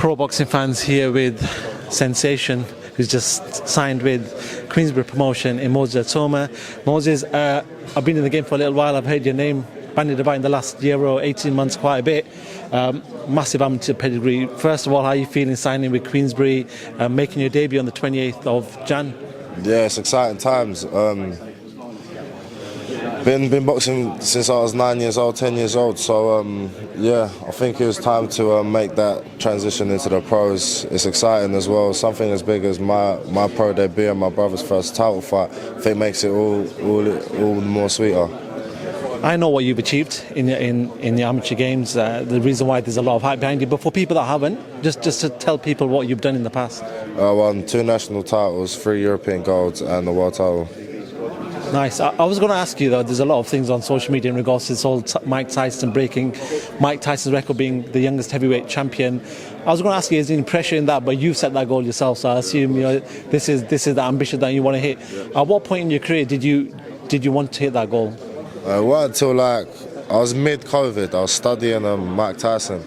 pro boxing fans here with Sensation, who's just signed with Queensbury Promotion in Moses Itauma. Moses, I've been in the game for a little while. I've heard your name bandied about in the last year or 18 months quite a bit. Massive amateur pedigree. First of all, how are you feeling signing with Queensbury, making your debut on the 28th of Jan? Yeah, it's exciting times. Been boxing since I was 9 years old, 10 years old. So yeah, I think it was time to make that transition into the pros. It's exciting as well. Something as big as my pro debut and my brother's first title fight, I think makes it all the more sweeter. I know what you've achieved in the amateur games. The reason why there's a lot of hype behind you, but for people that haven't, just to tell people what you've done in the past. I won 2 national titles, 3 European golds, and a world title. Nice. I was going to ask you though, there's a lot of things on social media in regards to this whole Mike Tyson breaking Mike Tyson's record, being the youngest heavyweight champion. I was going to ask you, is there any pressure in that? But you've set that goal yourself, so I assume this is the ambition that you want to hit. At what point in your career did you want to hit that goal? Well, until I was mid-COVID. I was studying Mike Tyson,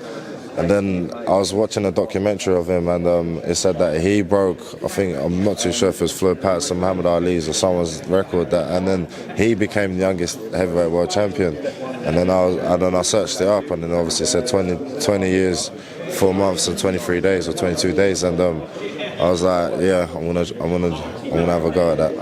and then I was watching a documentary of him, and it said that he broke, I think, I'm not too sure if it was Floyd Patterson, Muhammad Ali's or someone's record, and then he became the youngest heavyweight world champion. And then I searched it up, and then obviously it said 20 years, 4 months and 23 days or 22 days, and I was like, yeah, I'm gonna have a go at that.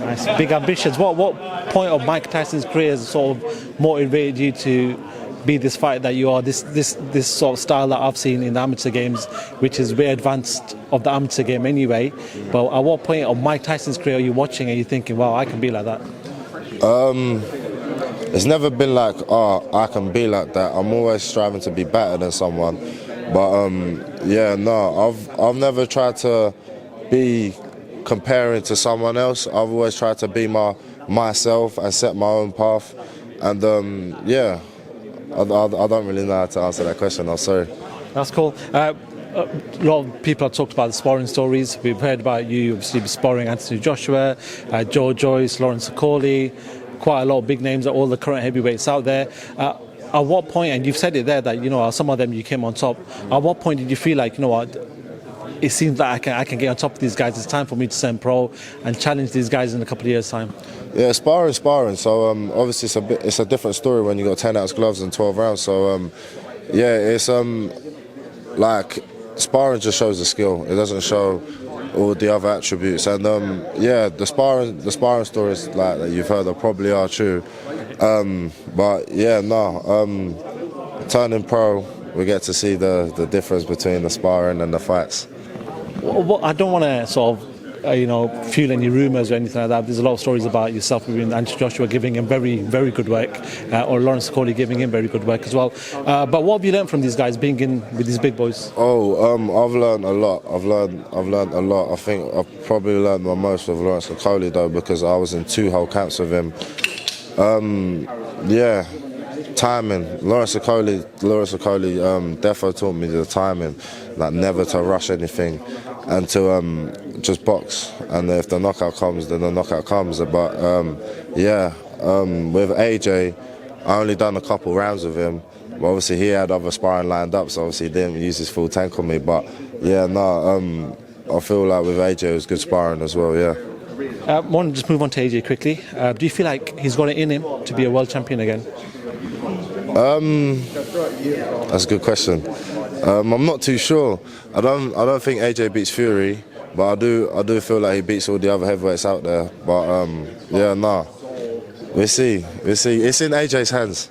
Nice, big ambitions. What point of Mike Tyson's career has sort of motivated you to be this fighter that you are, this sort of style that I've seen in the amateur games, which is way advanced of the amateur game anyway? But at what point of Mike Tyson's career are you watching and you thinking, wow, I can be like that? It's never been like, oh, I can be like that. I'm always striving to be better than someone. But yeah, no, I've never tried to be comparing to someone else. I've always tried to be myself and set my own path. And yeah, I don't really know how to answer that question. I'm sorry. That's cool. A lot of people have talked about the sparring stories. We've heard about you obviously sparring Anthony Joshua, Joe Joyce, Lawrence Okolie, quite a lot of big names, all the current heavyweights out there. At what point, and you've said it there, that some of them you came on top. At what point did you feel like, what, it seems like I can get on top of these guys, it's time for me to turn pro and challenge these guys in a couple of years' time? Yeah, sparring. So obviously it's a different story when you got 10-ounce gloves and 12 rounds. So yeah, it's like sparring just shows the skill. It doesn't show all the other attributes. And yeah, the sparring stories like that you've heard probably are true. But yeah, no, turning pro, we get to see the difference between the sparring and the fights. Well, I don't want to sort of fuel any rumours or anything like that. There's a lot of stories about yourself with Anthony Joshua giving him very, very good work, or Lawrence Okolie giving him very good work as well. But what have you learned from these guys being in with these big boys? I've learned a lot. I've learned a lot. I think I've probably learned my most with Lawrence Okolie though, because I was in 2 whole camps with him. Yeah, timing. Lawrence Okolie defo taught me the timing, like never to rush anything and to just box. And if the knockout comes, then the knockout comes. But yeah, with AJ, I only done a couple rounds with him. But obviously he had other sparring lined up, so obviously he didn't use his full tank on me. But yeah, no, I feel like with AJ it was good sparring as well, yeah. I want to just move on to AJ quickly. Do you feel like he's got it in him to be a world champion again? That's a good question. I'm not too sure. I don't think AJ beats Fury, but I do feel like he beats all the other heavyweights out there. But yeah, no, we'll see. It's in AJ's hands.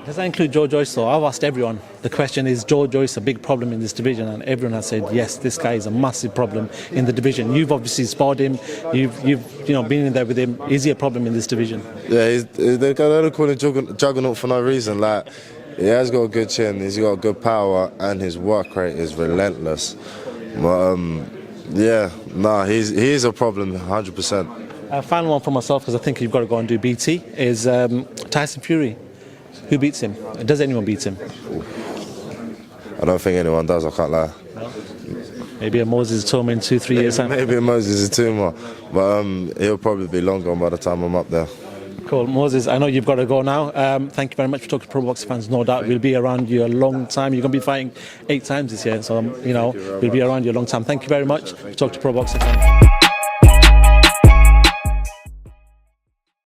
Does that include Joe Joyce though? I've asked everyone. The question is Joe Joyce a big problem in this division, and everyone has said yes, this guy is a massive problem in the division. You've obviously sparred him, you've been in there with him. Is he a problem in this division? Yeah, they're calling him Juggernaut for no reason. Like, he has got a good chin, he's got good power, and his work rate is relentless. But yeah, nah, he is a problem, 100%. Final one for myself, because I think you've got to go and do BT, is Tyson Fury. Who beats him? Does anyone beat him? I don't think anyone does, I can't lie. No? Maybe a Moses Itauma in 2-3 years time? Maybe a Moses Itauma, but he'll probably be long gone by the time I'm up there. Cool. Moses, I know you've got to go now. Thank you very much for talking to Pro Boxing fans. No doubt we'll be around you a long time. You're going to be fighting 8 times this year, so we'll be around you a long time. Thank you very much for talking to Pro Boxing fans.